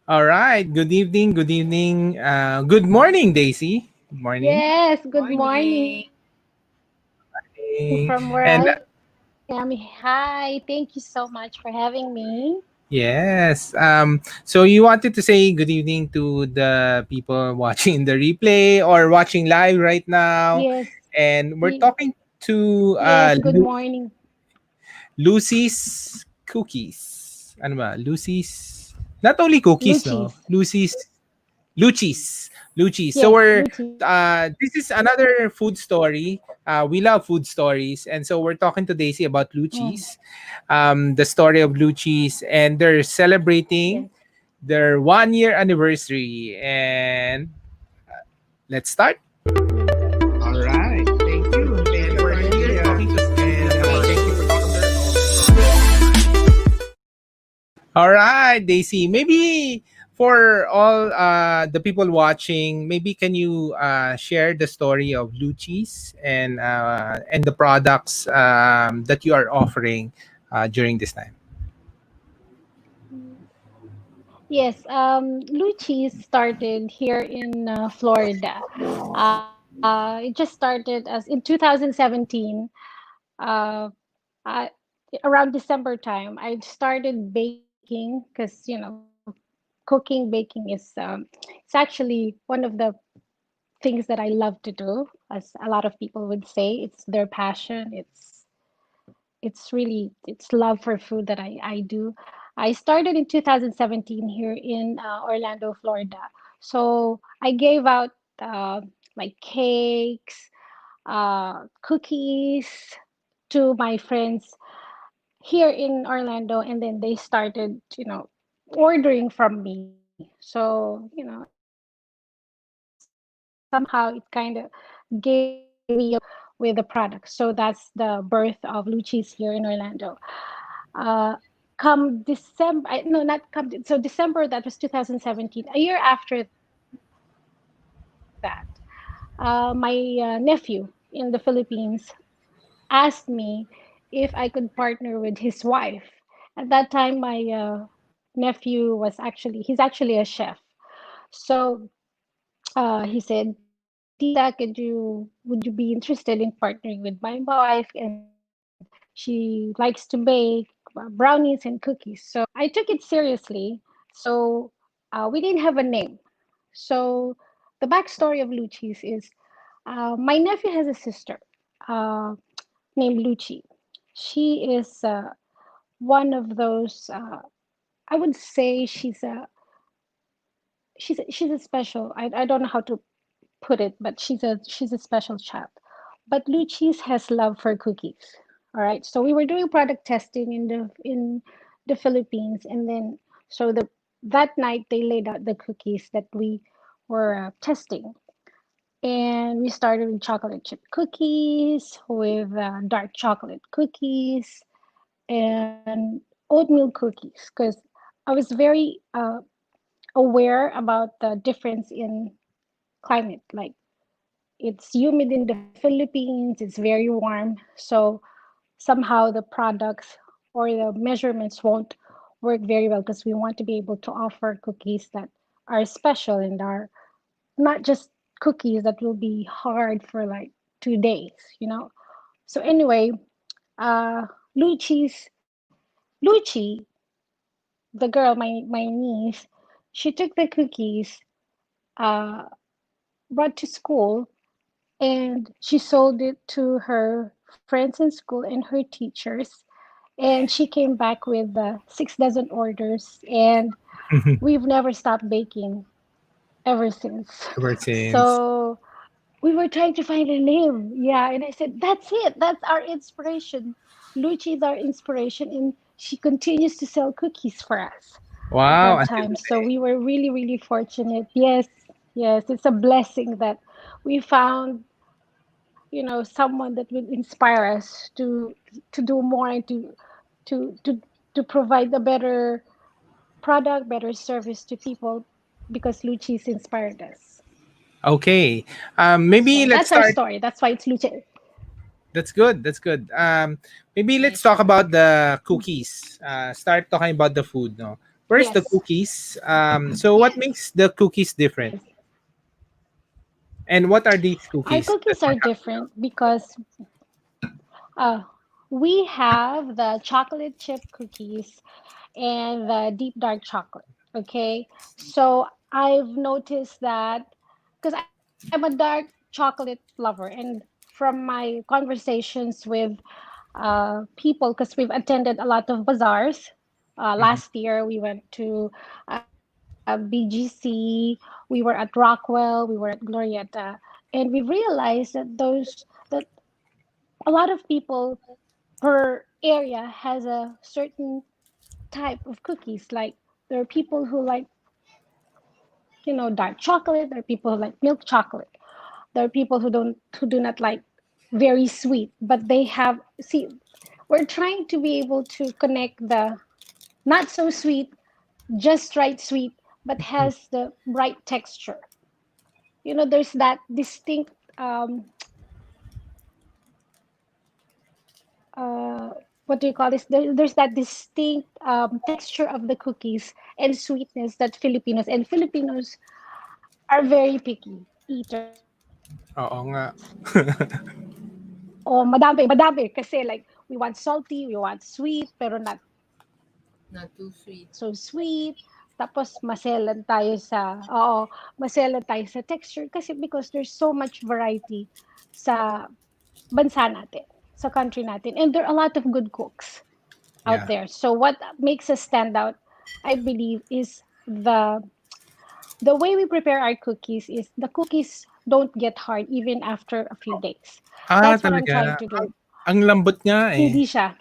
All right. Good evening. Good evening. Good morning, Daisy. Good morning. Yes, good morning Morning. from where I am. And Hi, thank you so much for having me. yes, so you wanted to say good evening to the people watching the replay or watching live right now. Yes, And we're y- talking to yes, good morning. Lucy's Cookies. Ano ba? Lucy's. Not only cookies, no? Lucci's. Lucci's. Lucci. So Yes, we're Lucci's. this is another food story. We love food stories, and so we're talking to Daisy about Mm, Lucci's, the story of Lucci's, and they're celebrating yes. their 1 year anniversary. And let's start. All right. Thank you. And we're here talking to and thank you for All right, Daisy. Maybe for all the people watching, maybe can you share the story of Lucci's and the products that you are offering during this time? Yes, Lucci's started here in Florida. It just started as in 2017. Uh, I, Around December time, I started baking because cooking, baking is it's actually one of the things that I love to do. As a lot of people would say, it's their passion. It's really it's love for food that I do. I started in 2017 here in Orlando, Florida. So I gave out like cakes, cookies to my friends here in Orlando, and then they started, ordering from me. So, somehow it kind of gave me a relationship with the product. So that's the birth of Lucci's here in Orlando. Uh, Come December, no, not come, so December, that was 2017. A year after that, my nephew in the Philippines asked me if I could partner with his wife. At that time, my nephew he's actually a chef. So he said, Tita, would you be interested in partnering with my wife? And she likes to bake brownies and cookies. So I took it seriously. So we didn't have a name. So the backstory of Lucci's is my nephew has a sister uh, named Lucci. She is one of those. I would say she's a special. I don't know how to put it, but she's a special child. But Luci's has love for cookies. All right. So we were doing product testing in the Philippines, and then so the that night they laid out the cookies that we were testing, and we started with chocolate chip cookies, with dark chocolate cookies, and oatmeal cookies, because I was very aware about the difference in climate. Like, it's humid in the Philippines, it's very warm. So somehow the products or the measurements won't work very well, because we want to be able to offer cookies that are special and are not just cookies that will be hard for like 2 days. So anyway, uh, Luci's Luci, the girl, my niece, she took the cookies, uh, brought to school, and she sold it to her friends in school and her teachers. And she came back with 6 dozen orders, and we've never stopped baking ever since. Ever since. So we were trying to find a name. Yeah, and I said, that's it. That's our inspiration. Luchi is our inspiration, and she continues to sell cookies for us at Wow, that until time. So today. we were really, really fortunate. Yes, yes, it's a blessing that we found, someone that will inspire us to do more, and to to to provide a better product, better service to people, because Luchi's inspired us. Okay. So Maybe let's that's our start. story. That's why it's Luchi. That's good. That's good. Maybe Yeah, let's talk sure. about the cookies. Start talking about the food. No. First, the Yes. cookies. So what makes the cookies different? Yes. And what are these Our cookies that cookies we're are talking about? different because uh, we have the chocolate chip cookies and the deep dark chocolate. Okay. So I've noticed that because I'm a dark chocolate lover, and from my conversations with people, because we've attended a lot of bazaars. Mhm. Last year, we went to BGC, we were at Rockwell, we were at Glorietta, and we realized that that a lot of people per area has a certain type of cookies. Like there are people who like, dark chocolate. There are people who like milk chocolate. There are people who do not like very sweet, but they have see. We're trying to be able to connect the not so sweet, just right sweet, but has the right texture. There's that distinct uh, what do you call this? There's that distinct texture of the cookies and sweetness that Filipinos are very picky eaters. Oo nga. Oh, madami kasi like we want salty, we want sweet, pero not Not too sweet. so sweet. Tapos maselan tayo sa texture kasi because there's so much variety sa bansa natin, sa country natin. And there are a lot of good cooks out Yeah. there. So what makes us stand out, I believe, is the way we prepare our cookies is the cookies don't get hard even after a few days. That's what I'm Talaga. trying to Ang, do. ang lambot nga eh. Hindi siya.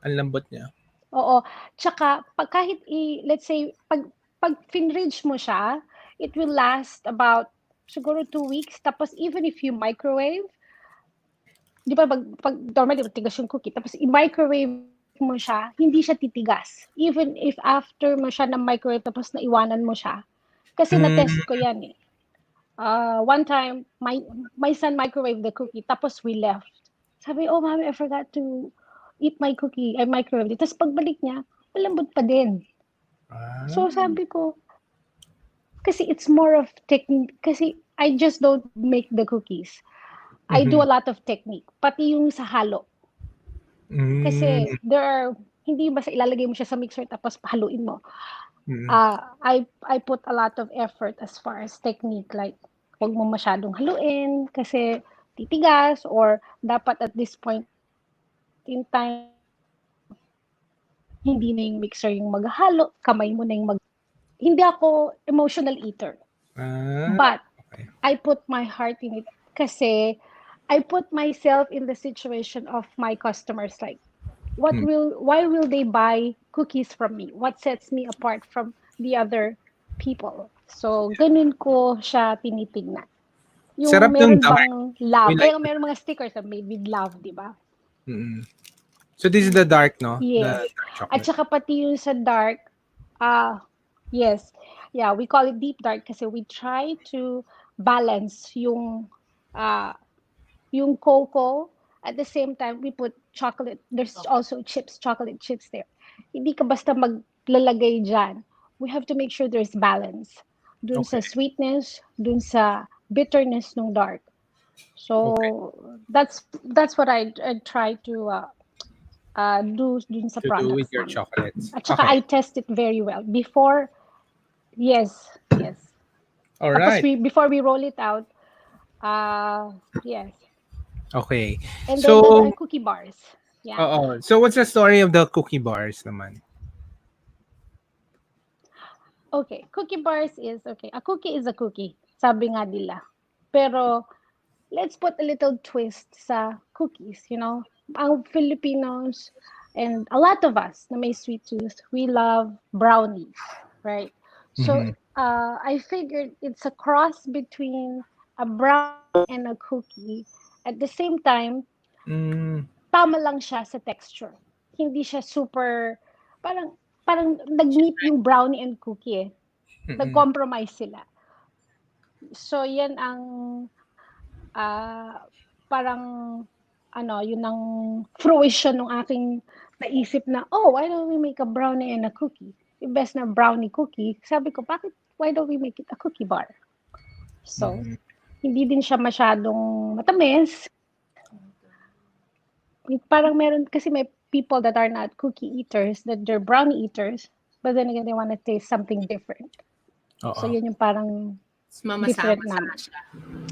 Ang lambot niya. Oo. Tsaka, kahit let's say, pag finridge mo siya, it will last about siguro 2 weeks. Tapos, even if you microwave, di ba, pag normally, tigas yung cookie. Tapos, i-microwave mo siya, hindi siya titigas. Even if after mo siya na-microwave, tapos naiwanan mo siya. Kasi na-test Mm, ko yan eh. One time, my son microwaved the cookie, tapos we left. Sabi, oh, mommy, I forgot to eat my cookie. I microwaved it. Tapos pagbalik niya, malambot pa din. ah, So sabi ko, kasi it's more of technique. Kasi I just don't make the cookies. I do mhm. a lot of technique. Pati yung sa halo. Mm, Kasi hindi basta ilalagay mo siya sa mixer tapos pahaluin mo. mm, I put a lot of effort as far as technique, like huwag mo masyadong haluin kasi titigas, or dapat at this point in time hindi na yung mixer yung maghahalo, kamay mo na yung hindi ako emotional eater, ah, but okay. I put my heart in it kasi I put myself in the situation of my customers, like Mm. why will they buy cookies from me? What sets me apart from the other people? So, ganun ko siya tinitignan. Yung Sarap nung meron dark. bang We love? like Kaya the meron dark. mga stickers na made with love, di ba? Mm. So this is the dark, no? Yes. The dark At chocolate. saka pati yung sa dark, yes. Yeah, we call it deep dark kasi we try to balance uh, yung cocoa. At the same time, we put chocolate. There's also chocolate chips there. Hindi ka basta maglalagay dyan. We have to make sure there's balance. Dun Okay. sa sweetness, dun sa bitterness ng dark. Okay. So, that's what I try to do dun sa To do with products your namin. chocolates. At saka Okay. I test it very well. Yes. All Tapos right. before we roll it out, yes. Okay. And then So, cookie bars. Yeah. oo. So what's the story of the cookie bars naman? Okay, cookie bars is okay. A cookie is a cookie, sabi nga nila. Pero let's put a little twist sa cookies, Ang Filipinos and a lot of us na may sweet tooth, we love brownies, right? So Mhm. I figured it's a cross between a brownie and a cookie. At the same time, Mm, tama lang siya sa texture. Hindi siya super, parang, parang nag-meet yung brownie and cookie eh. mm. Nag-compromise sila. So, yan ang parang yun ang fruition ng aking naisip na, oh, why don't we make a brownie and a cookie? Imbes na brownie cookie, sabi ko, bakit, why don't we make it a cookie bar? So, Mhm. hindi din siya masyadong matamis. Parang meron, kasi may people that are not cookie eaters, that they're brownie eaters, but then again, they want to taste something different. So, Oo. yun yung parang Tapos mamasama different sana namin. siya.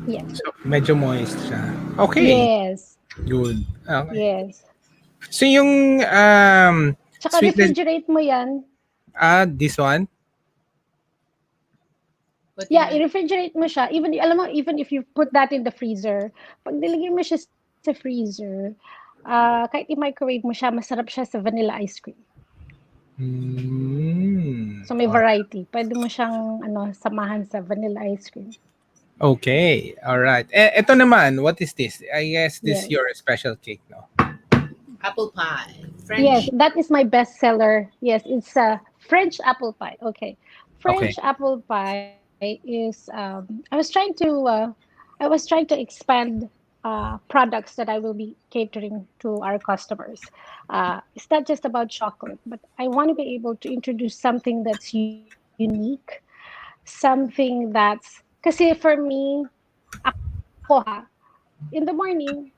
Yes. So, medyo moist siya. Okay, Yes. good. Okay. Yes. So, yung Tsaka sweetness, refrigerate mo yan. this one? Put in Yeah, the i-refrigerate mo siya. Even, alam mo, even if you put that in the freezer, pag nilagay mo siya sa freezer, kahit i-microwave mo siya, masarap siya sa vanilla ice cream. Mm. So may variety. Pwede mo siyang samahan sa vanilla ice cream. Okay, all right. Ito naman, what is this? I guess this is Yes. your special cake, no? apple pie. Yes, French. that is my best seller. Yes, it's a French apple pie. Okay. Okay. French apple pie is I was trying to expand products that I will be catering to our customers. It's not just about chocolate, but I want to be able to introduce something that's unique, something that's kasi for me, ako ha, in the morning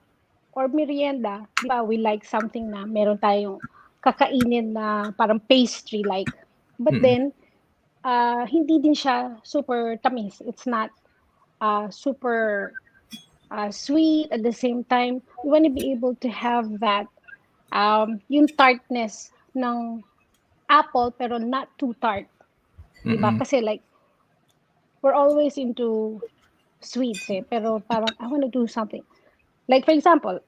or merienda, 'di ba, we like something na meron tayong kakainin na parang pastry like. But Mm-mm. then, hindi din siya super tamis. It's not super sweet at the same time. We want to be able to have that yung tartness ng apple pero not too tart. 'Di ba? Mm-mm. Kasi like we're always into sweets eh, pero parang I want to do something. Like for example,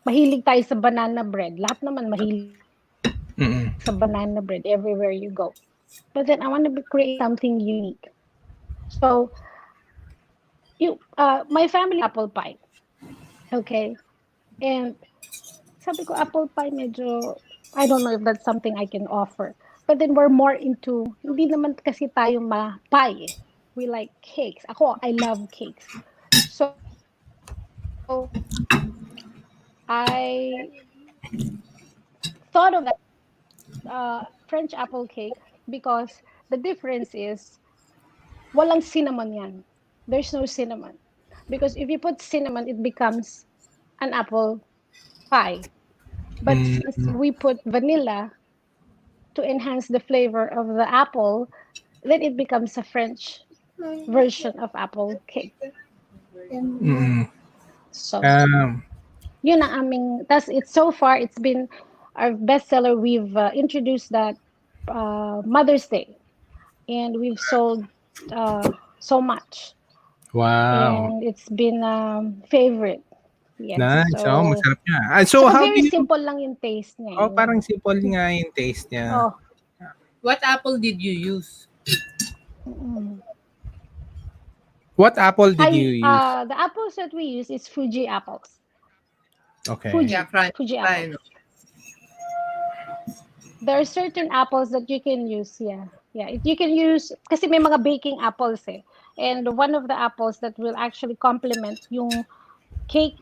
mahilig tayo sa banana bread. Lahat naman mahilig sa banana bread Mm-mm. everywhere you go. But then I want to create something unique. So, my family loves apple pie. Okay? And sabi ko, apple pie medyo, I don't know if that's something I can offer. But then we're more into, hindi naman kasi tayo ma-pie eh. We like cakes. Ako, I love cakes. So, I thought of that French apple cake because the difference is walang cinnamon yan. There's no cinnamon. Because if you put cinnamon, it becomes an apple pie. But since Mm-mm. we put vanilla to enhance the flavor of the apple, then it becomes a French version of apple cake. Mm-mm. So, Um, yun ang aming, tas it's so far, it's been our bestseller. We've introduced that Mother's Day, and we've sold so much, wow. and it's been favorite. Yes, Nice. Oh, so masarap niya. So tsaka how do very you simple lang yung taste niya. Oh, parang simple nga yung taste niya. Oh, What apple did you use? mm. What apple did you I use? the apples that we use is Fuji apples. Okay. Yeah, Fuji pie, no? apples. There are certain apples that you can use. Yeah, yeah. You can use kasi may mga baking apples eh. And one of the apples that will actually complement yung cake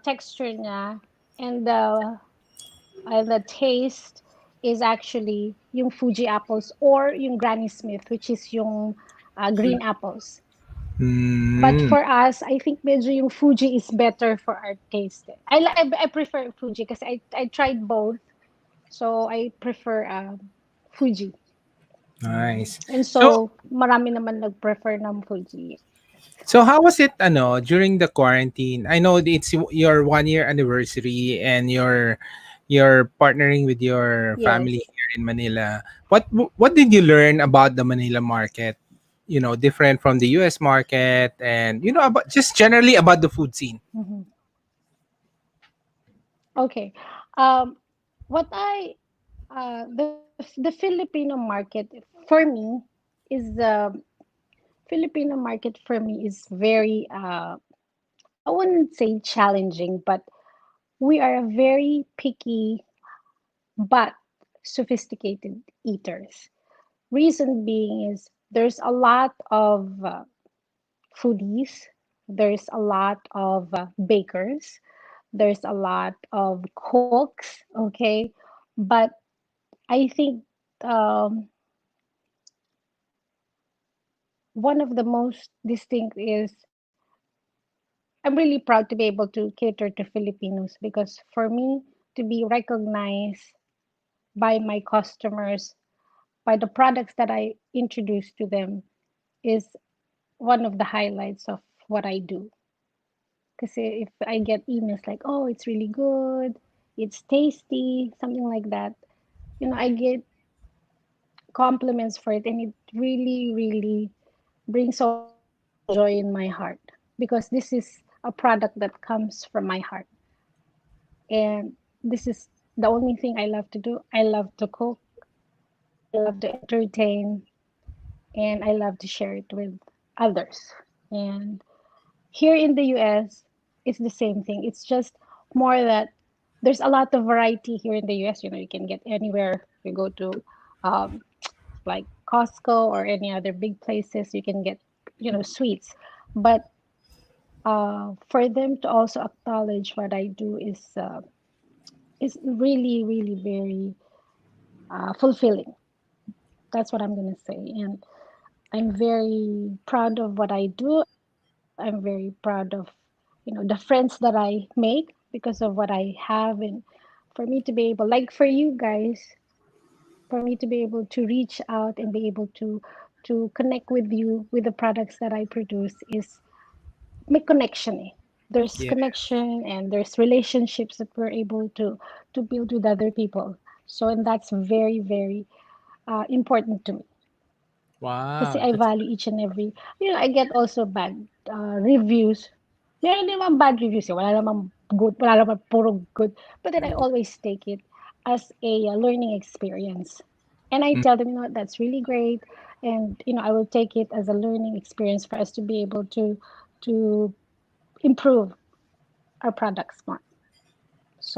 texture niya and the taste is actually yung Fuji apples or yung Granny Smith, which is yung green apples. But Mm, for us, I think medyo yung Fuji is better for our taste. Eh. I prefer Fuji kasi I tried both. So I prefer Fuji. nice. And So, so marami naman nag-prefer ng Fuji. so how was it during the quarantine? I know it's your 1 year anniversary and you're partnering with your Yes. family here in Manila. What did you learn about the Manila market? Different from the US market and about just generally about the food scene. Mhm. Okay. Um, what I the Filipino market for me is Filipino market for me is very I wouldn't say challenging, but we are a very picky but sophisticated eaters. Reason being is there's a lot of foodies, there's a lot of bakers, There's a lot of cooks, okay? But I think um, one of the most distinct is I'm really proud to be able to cater to Filipinos because for me to be recognized by my customers, by the products that I introduce to them, is one of the highlights of what I do. Because if I get emails like, oh, it's really good, it's tasty, something like that, I get compliments for it, and it really, really brings so much joy in my heart because this is a product that comes from my heart. And this is the only thing I love to do. I love to cook, I love to entertain, and I love to share it with others. And here in the US, it's the same thing. It's just more that there's a lot of variety here in the US. You can get anywhere you go to, um, like Costco or any other big places, you can get, sweets. But for them to also acknowledge what I do is really, really very fulfilling. That's what I'm gonna say. And I'm very proud of what I do. I'm very proud of, the friends that I make because of what I have. And for me to be able, like for you guys, for me to be able to reach out and be able to connect with you with the products that I produce is make connection. There's Yeah. connection and there's relationships that we're able to build with other people. So and that's very, very important to me. Kasi Wow. I That's value each and every, I get also bad reviews. Meron naman bad reviews eh. Wala namang good, wala naman puro good. But then I always take it as a learning experience. And I mm, tell them, that's really great. And, I will take it as a learning experience for us to be able to improve our products more.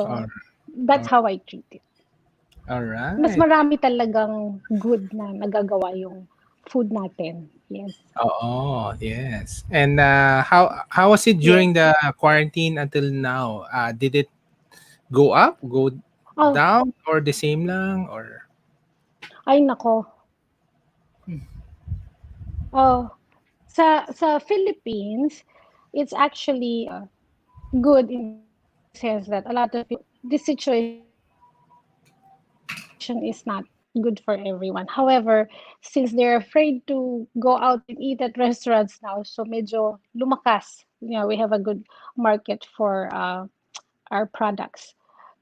all, So that's all, how I treat it. all Mas right. marami talagang good na nagagawa yung food natin. Yes. Oh, yes. And how was it Yes. during the quarantine until now? Did it go up, go Oh, down, or the same lang, or ay nako. Oh, sa Philippines, it's actually good in the sense that a lot of people, this situation is not good for everyone. However, since they're afraid to go out and eat at restaurants now, so medyo lumakas. We have a good market for our products.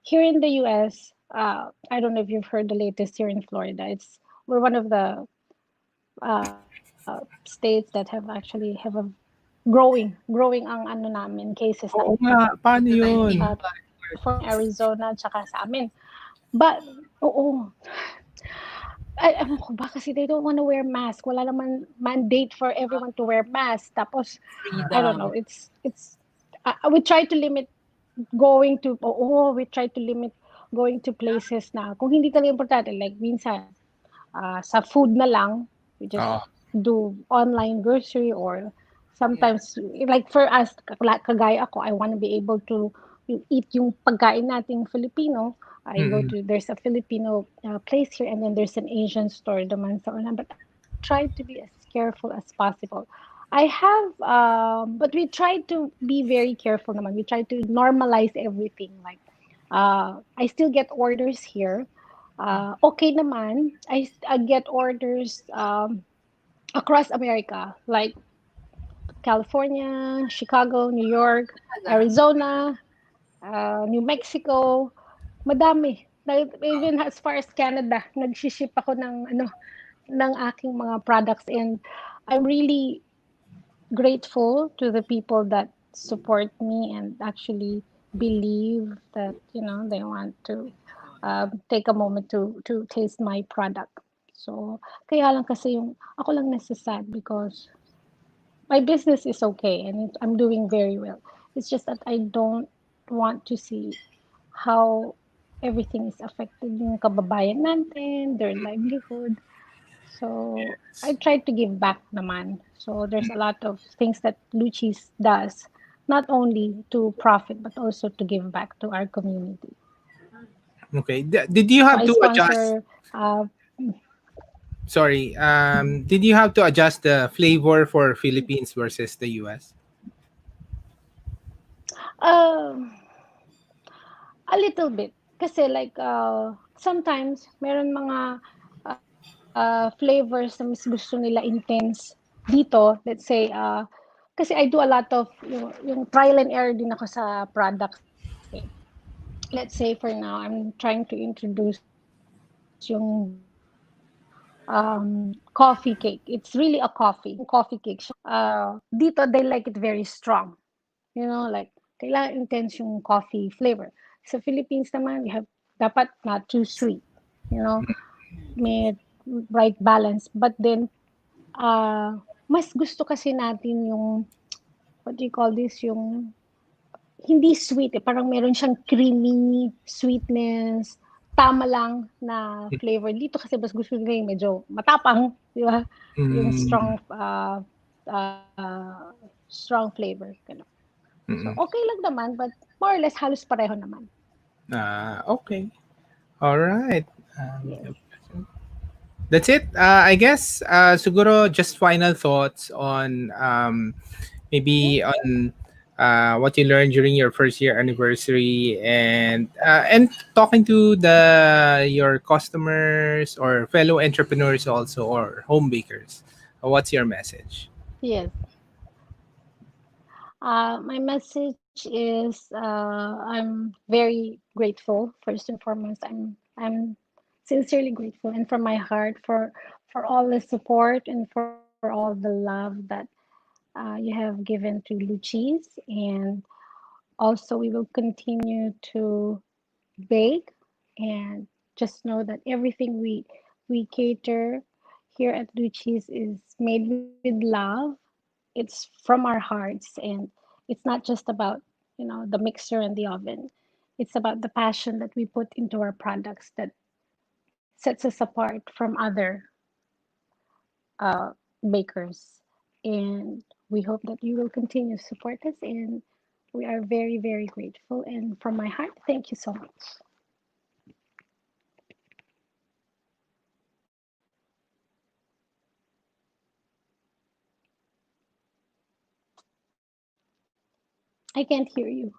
Here in the US, I don't know if you've heard the latest here in Florida. We're one of the states that have actually have a growing ang ano namin cases namin. oo nga, paano Dito yun? 19 pa. California, Arizona, tsaka sa amin. But, oo, ewan ko ba kasi they don't want to wear mask. Wala naman mandate for everyone to wear mask. Tapos, I don't know, Freedom. we try to limit we try to limit going to places na kung hindi talaga importante, like minsan, sa food na lang, we just Oo. do online grocery or Yeah. sometimes, like for us, kagaya ako, I want to be able to eat yung pagkain nating Filipino. I go Mm. to, there's a Filipino place here and then there's an Asian store naman sa ulan. But I try to be as careful as possible. But we try to be very careful naman. We try to normalize everything. Like, I still get orders here. Okay naman. I get orders across America, like California, Chicago, New York, Talaga? Arizona, New Mexico. Madami. Even as far as Canada, nag-ship ako ng aking mga products, and I'm really grateful to the people that support me and actually believe that they want to take a moment to taste my product. So kaya lang kasi yung ako lang nasa-sad because my business is okay and I'm doing very well. It's just that I don't want to see how everything is affected yung kababayan natin, their livelihood. So I try to give back naman. So there's a lot of things that Lucci's does not only to profit but also to give back to our community. Okay. Did you So have I to adjust? sponsor Sorry. Did you have to adjust the flavor for Philippines versus the US? uh, a little bit. Kasi like sometimes meron mga flavors na mas gusto nila intense dito. Let's say kasi I do a lot of yung trial and error din ako sa products eh. Let's say for now I'm trying to introduce yung coffee cake. It's really a coffee. Yung coffee cake siya. Dito they like it very strong. Like kailangan intense yung coffee flavor. Sa Philippines naman, you have dapat not too sweet. You know, may right balance. But then, mas gusto kasi natin yung, what do you call this, yung hindi sweet eh. Parang meron siyang creamy sweetness, tama lang na flavor. Dito kasi mas gusto nila yung medyo matapang, di ba? Yung Mm, strong flavor. Ganun. So, mm. okay lang naman, but more or less halos pareho naman. Okay. All right. Yes. That's it. I guess siguro just final thoughts on Yeah. maybe on what you learned during your first year anniversary and talking to the your customers or fellow entrepreneurs also or home bakers. What's your message? Yes. My message is I'm very grateful. First and foremost, I'm sincerely grateful and from my heart for all the support and for all the love that you have given to Lucis, and also we will continue to bake, and just know that everything we cater here at Lucis is made with love. It's from our hearts, and it's not just about the mixer and the oven. It's about the passion that we put into our products that sets us apart from other bakers. And we hope that you will continue to support us, and we are very, very grateful. And from my heart, thank you so much. I can't hear you.